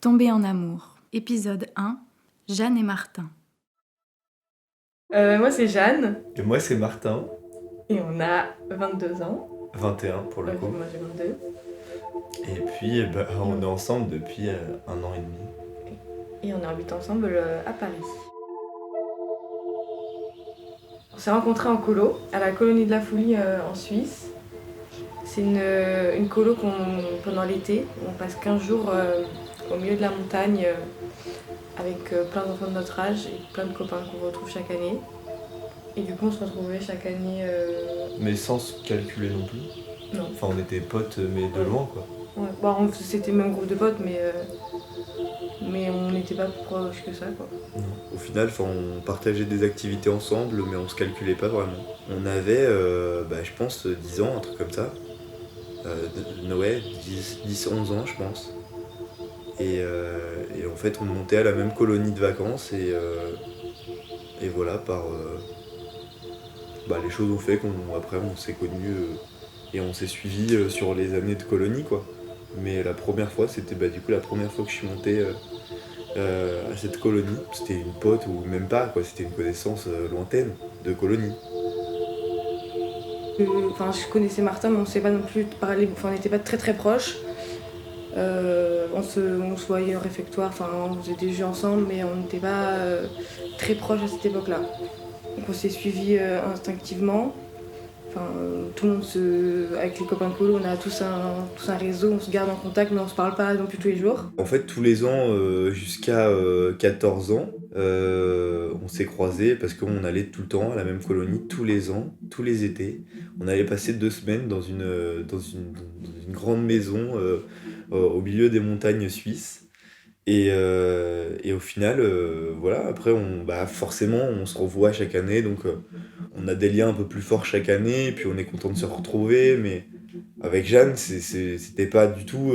Tomber en amour. Épisode 1. Jeanne et Martin. Moi c'est Jeanne Et moi c'est Martin, et on a 22 ans. 21 pour le coup. Moi j'ai 22. Et puis on est ensemble depuis 1 an et demi. Et on habite ensemble à Paris. On s'est rencontrés en colo, à la colonie de la Foulie en Suisse. C'est une colo pendant l'été. On passe 15 jours au milieu de la montagne avec plein d'enfants de notre âge et plein de copains qu'on retrouve chaque année. Et du coup on se retrouvait chaque année... Mais sans se calculer non plus. Non. Enfin on était potes mais de loin quoi. Ouais. Bon, c'était le même groupe de potes mais on n'était pas plus proches que ça quoi. Non. Au final on partageait des activités ensemble mais on se calculait pas vraiment. On avait je pense 10 ans, un truc comme ça. 10-11 ans je pense. Et en fait on montait à la même colonie de vacances et voilà les choses ont fait qu'après on s'est connus et on s'est suivis sur les années de colonie quoi. Mais la première fois c'était du coup la première fois que je suis monté à cette colonie. C'était une pote ou même pas quoi, c'était une connaissance lointaine de colonie. Je connaissais Martin mais on ne s'est pas non plus parlé, on n'était pas très très proches. On se voyait au réfectoire, on faisait des jeux ensemble mais on n'était pas très proches à cette époque-là. Donc on s'est suivis instinctivement. Tout le monde avec les copains de colo, on a tous un réseau, on se garde en contact mais on se parle pas non plus tous les jours. En fait tous les ans jusqu'à 14 ans on s'est croisés parce qu'on allait tout le temps à la même colonie tous les ans, tous les étés. On allait passer 2 semaines dans une grande maison au milieu des montagnes suisses. Et au final, après, forcément, on se revoit chaque année, donc on a des liens un peu plus forts chaque année, et puis on est content de se retrouver, mais avec Jeanne, c'était pas du tout...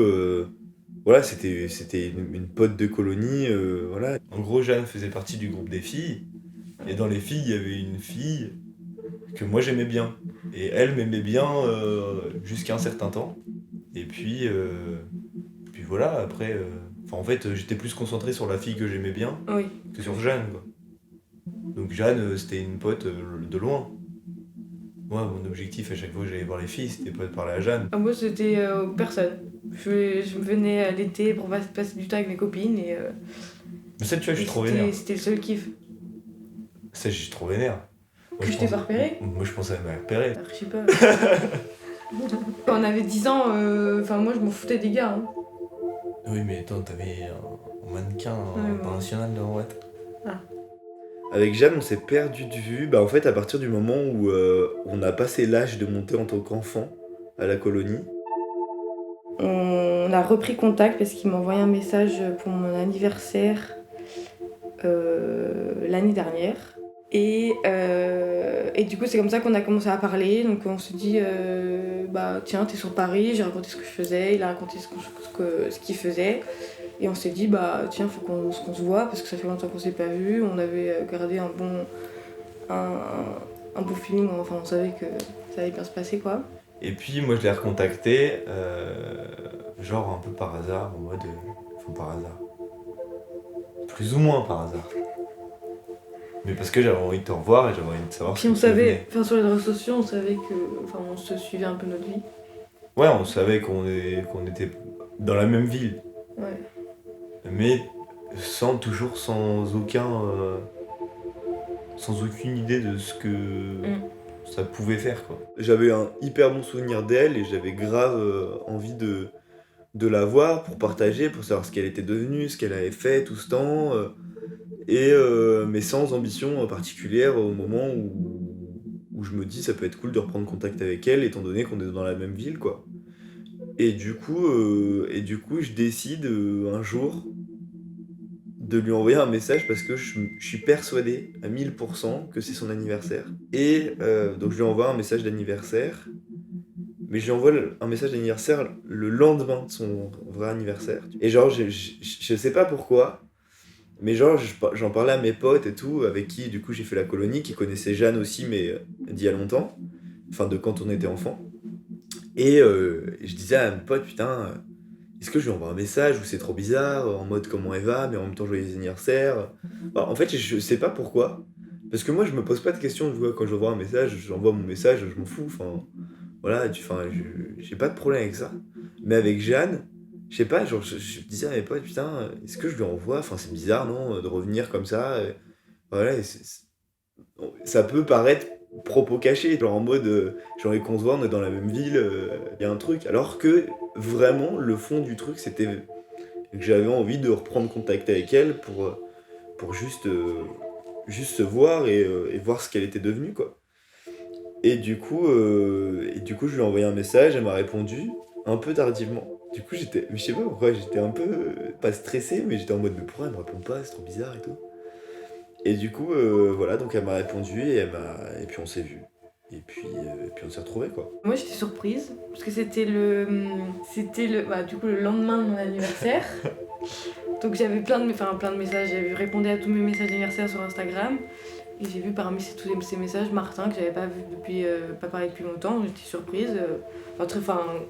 c'était une pote de colonie, voilà. En gros, Jeanne faisait partie du groupe des filles, et dans les filles, il y avait une fille que moi j'aimais bien, et elle m'aimait bien jusqu'à un certain temps, et puis voilà, après... en fait, j'étais plus concentré sur la fille que j'aimais bien que sur Jeanne, quoi. Donc Jeanne, c'était une pote de loin. Moi, mon objectif à chaque fois que j'allais voir les filles, c'était pas de parler à Jeanne. Moi, c'était personne. Je venais l'été pour passer du temps avec mes copines et... Mais ça, tu vois, je suis trop vénère. C'était le seul kiff. Ça, je suis trop vénère. Que je t'ai pas repéré ? Moi, je pensais à m'a repéré. Je sais pas. Quand on avait 10 ans, moi, je m'en foutais des gars. Hein. Oui, mais attends, t'avais un mannequin international devant moi. Ah. Avec Jeanne, on s'est perdu de vue, en fait, à partir du moment où on a passé l'âge de monter en tant qu'enfant à la colonie. On a repris contact parce qu'il m'a envoyé un message pour mon anniversaire l'année dernière. Et du coup, c'est comme ça qu'on a commencé à parler. Donc, on se dit, tiens, t'es sur Paris. J'ai raconté ce que je faisais. Il a raconté ce qu'il faisait. Et on s'est dit, tiens, faut qu'on se voit parce que ça fait longtemps qu'on s'est pas vu. On avait gardé un bon feeling. Enfin, on savait que ça allait bien se passer, quoi. Et puis, moi, je l'ai recontacté, genre un peu par hasard, en mode. Par hasard. Plus ou moins par hasard. Mais parce que j'avais envie de te revoir et j'avais envie de savoir. Puis on savait, sur les réseaux sociaux, on savait on se suivait un peu notre vie. Ouais, on savait qu'on était dans la même ville. Ouais. Mais sans aucune idée de ce que ça pouvait faire, quoi. J'avais un hyper bon souvenir d'elle et j'avais grave envie de la voir pour partager, pour savoir ce qu'elle était devenue, ce qu'elle avait fait tout ce temps. Mais sans ambition particulière au moment où je me dis ça peut être cool de reprendre contact avec elle étant donné qu'on est dans la même ville quoi. Et du coup je décide un jour de lui envoyer un message parce que je suis persuadé à 1000% que c'est son anniversaire. Et donc je lui envoie un message d'anniversaire, mais je lui envoie un message d'anniversaire le lendemain de son vrai anniversaire. Et genre je sais pas pourquoi, mais genre, j'en parlais à mes potes et tout, avec qui, du coup, j'ai fait la colonie, qui connaissaient Jeanne aussi, mais d'il y a longtemps. Enfin, de quand on était enfant. Et je disais à mes potes, putain, est-ce que je lui envoie un message ou c'est trop bizarre, en mode comment elle va, mais en même temps joyeux anniversaire. Bah, en fait, je sais pas pourquoi. Parce que moi, je me pose pas de questions, tu vois, quand j'envoie un message, j'envoie mon message, je m'en fous. Enfin, voilà, j'ai pas de problème avec ça. Mais avec Jeanne, je sais pas, genre, je disais à mes potes, putain, est-ce que je lui envoie? Enfin, c'est bizarre, non, de revenir comme ça. Voilà, et ça peut paraître propos cachés, genre en mode, j'ai envie qu'on se voit, on est dans la même ville, y a un truc. Alors que vraiment, le fond du truc, c'était que j'avais envie de reprendre contact avec elle pour juste se voir et voir ce qu'elle était devenue, quoi. Et du coup, je lui ai envoyé un message, elle m'a répondu, un peu tardivement. Du coup, mais je sais pas pourquoi, j'étais un peu, pas stressé, mais j'étais en mode, mais pourquoi elle me répond pas, c'est trop bizarre et tout. Et du coup, voilà, donc elle m'a répondu et puis on s'est vu. Et puis on s'est retrouvés, quoi. Moi j'étais surprise parce que c'était le lendemain de mon anniversaire. Donc j'avais plein de messages, j'avais répondu à tous mes messages d'anniversaire sur Instagram. Et j'ai vu parmi tous ces messages Martin que j'avais pas vu pas parlé depuis longtemps. J'étais surprise,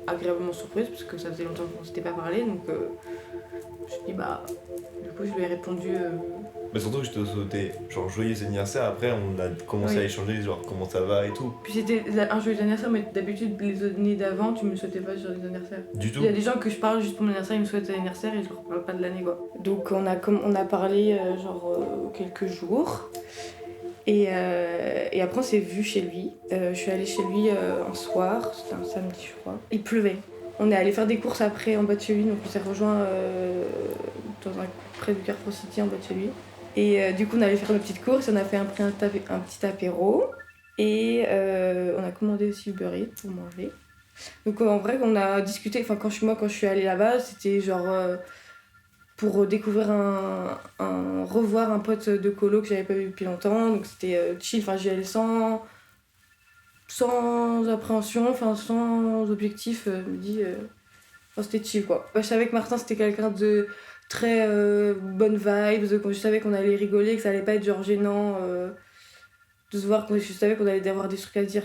agréablement surprise parce que ça faisait longtemps qu'on s'était pas parlé. Donc je me suis dit du coup je lui ai répondu. Mais surtout que je te souhaitais genre joyeux anniversaire, après on a commencé à échanger genre comment ça va et tout. Puis c'était un joyeux anniversaire, mais d'habitude les années d'avant tu me souhaitais pas joyeux anniversaire. Du tout. Il y a des gens que je parle juste pour mon anniversaire, ils me souhaitent l'anniversaire et je leur parle pas de l'année quoi. Donc on a parlé quelques jours. Et après on s'est vu chez lui. Je suis allée chez lui un soir, c'était un samedi je crois. Il pleuvait. On est allé faire des courses après en bas de chez lui, donc on s'est rejoint près du Carrefour City en bas de chez lui. Et du coup on allait faire nos petites courses, on a fait un petit apéro. Et on a commandé aussi Uber Eats pour manger. Donc en vrai on a discuté, quand je suis allée là-bas, c'était genre pour découvrir revoir un pote de colo que j'avais pas vu depuis longtemps, donc c'était chill, j'y allais sans appréhension, sans objectif, c'était chill quoi. Je savais que Martin c'était quelqu'un de très bonne vibes, je savais qu'on allait rigoler, que ça allait pas être genre gênant de se voir, je savais qu'on allait avoir des trucs à dire.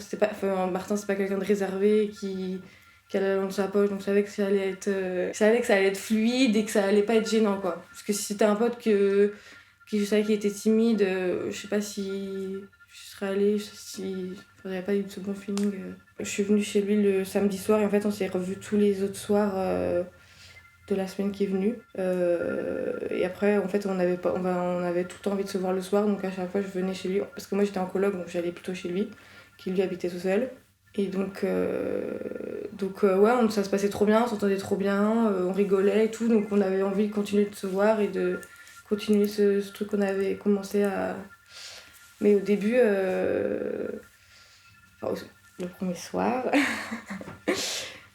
Martin c'est pas quelqu'un de réservé qui a la langue dans sa poche, donc je savais que ça allait être fluide et que ça allait pas être gênant quoi. Parce que si c'était un pote que je savais qu'il était timide, je sais pas si je serais allée, j'aurais pas eu ce bon feeling. Je suis venue chez lui le samedi soir et en fait on s'est revus tous les autres soirs de la semaine qui est venue. Et après en fait on avait tout le temps envie de se voir le soir, donc à chaque fois je venais chez lui, parce que moi j'étais en coloc donc j'allais plutôt chez lui, qui lui habitait tout seul. Et donc ça se passait trop bien, on s'entendait trop bien, on rigolait et tout, donc on avait envie de continuer de se voir et de continuer ce truc qu'on avait commencé à... Mais au début, le premier soir,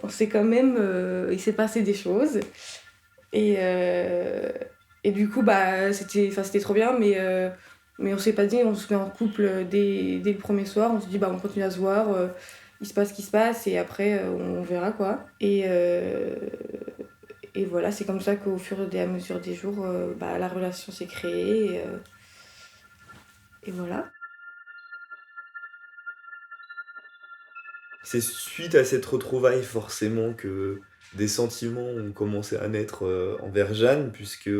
on s'est quand même... il s'est passé des choses. Et du coup, c'était trop bien, mais on s'est pas dit, on se met en couple dès le premier soir, on se dit, on continue à se voir, il se passe ce qui se passe, et après, on verra, quoi. Et voilà, c'est comme ça qu'au fur et à mesure des jours, la relation s'est créée, et voilà. C'est suite à cette retrouvaille forcément que des sentiments ont commencé à naître envers Jeanne, puisque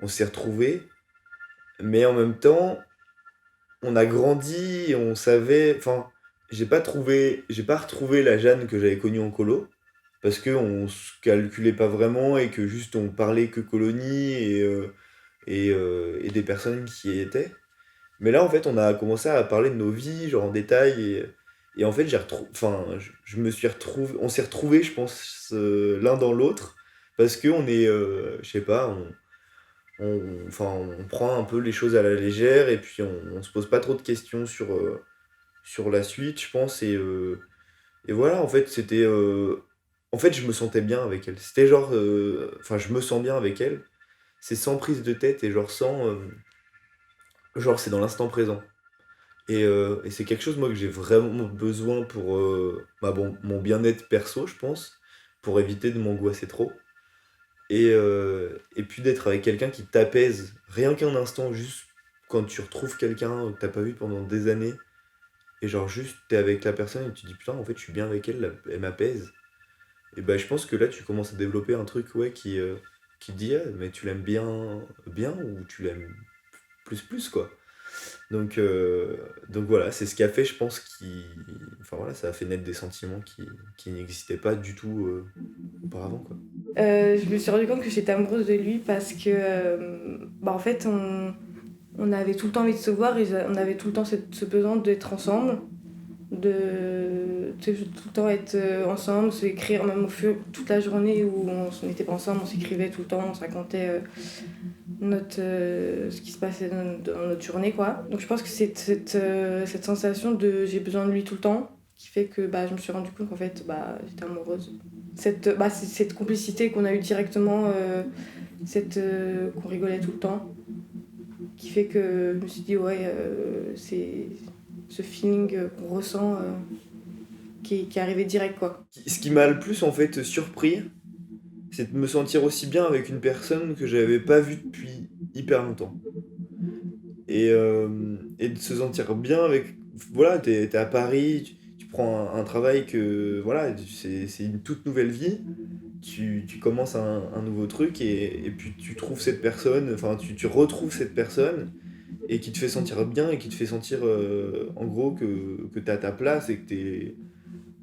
on s'est retrouvés. Mais en même temps, on a grandi, on savait... Enfin, j'ai pas retrouvé la Jeanne que j'avais connue en colo, parce qu'on se calculait pas vraiment et que juste on parlait que colonie et des personnes qui y étaient. Mais là, en fait, on a commencé à parler de nos vies, genre en détail, et en fait, je me suis retrouvé, on s'est retrouvés, je pense, l'un dans l'autre, parce qu'on est, je sais pas, on prend un peu les choses à la légère, et puis on se pose pas trop de questions sur la suite, je pense, et voilà, en fait, en fait, je me sentais bien avec elle. C'était genre, je me sens bien avec elle, c'est sans prise de tête, et genre, c'est dans l'instant présent. Et c'est quelque chose, moi, que j'ai vraiment besoin pour mon bien-être perso, je pense, pour éviter de m'angoisser trop. Et puis d'être avec quelqu'un qui t'apaise, rien qu'un instant, juste quand tu retrouves quelqu'un que t'as pas vu pendant des années, et genre juste t'es avec la personne et tu te dis putain, en fait, je suis bien avec elle, elle m'apaise. Et bah, je pense que là, tu commences à développer un truc ouais, qui te dit, ah, mais tu l'aimes bien ou tu l'aimes plus, quoi. Donc, euh, donc voilà, c'est ce qui a fait, je pense, enfin voilà, ça a fait naître des sentiments qui n'existaient pas du tout auparavant, quoi. Je me suis rendu compte que j'étais amoureuse de lui parce que, en fait, on avait tout le temps envie de se voir et on avait tout le temps ce besoin d'être ensemble, tout le temps être ensemble, s'écrire même toute la journée où on n'était pas ensemble, on s'écrivait tout le temps, on se racontait ce qui se passait dans notre journée, quoi. Donc je pense que c'est cette sensation de j'ai besoin de lui tout le temps qui fait que je me suis rendu compte qu'en fait j'étais amoureuse. C'est cette complicité qu'on a eue directement, qu'on rigolait tout le temps, qui fait que je me suis dit ouais, c'est ce feeling qu'on ressent qui est arrivé direct, quoi. Ce qui m'a le plus, en fait, surpris, c'est de me sentir aussi bien avec une personne que j'avais pas vue depuis hyper longtemps. Et de se sentir bien avec... Voilà, t'es à Paris, tu prends un travail que... Voilà, c'est une toute nouvelle vie. Tu commences un nouveau truc et puis tu trouves cette personne, enfin tu retrouves cette personne et qui te fait sentir bien et qui te fait sentir en gros que t'es à ta place et que t'es...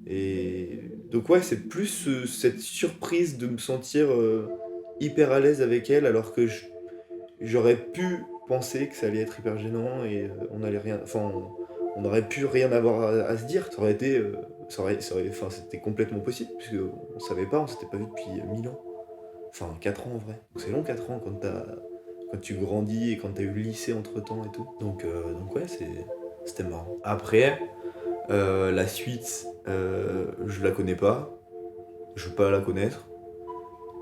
Et donc ouais, c'est plus cette surprise de me sentir hyper à l'aise avec elle alors que j'aurais pu penser que ça allait être hyper gênant et on allait rien... Enfin, on aurait pu rien avoir à se dire. Ça aurait été... enfin, c'était complètement possible puisque on savait pas, on s'était pas vu depuis 1000 ans. Enfin, 4 ans en vrai. Donc c'est long 4 ans quand tu grandis et quand t'as eu le lycée entre temps et tout. Donc ouais, c'était marrant. Après, la suite, je la connais pas. Je veux pas la connaître.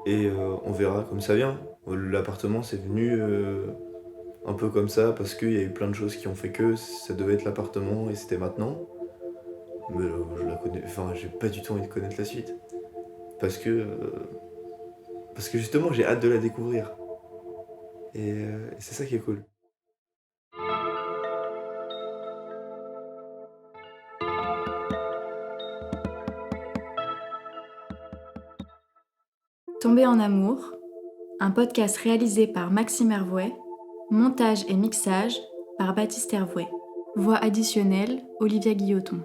Et on verra comme ça vient. L'appartement c'est venu un peu comme ça parce qu'il y a eu plein de choses qui ont fait que ça devait être l'appartement et c'était maintenant. Mais je la connais. Enfin, j'ai pas du tout envie de connaître la suite. Parce que justement j'ai hâte de la découvrir. Et c'est ça qui est cool. Tomber en amour, un podcast réalisé par Maxime Hervouet, montage et mixage par Baptiste Hervouet. Voix additionnelle, Olivia Guilloton.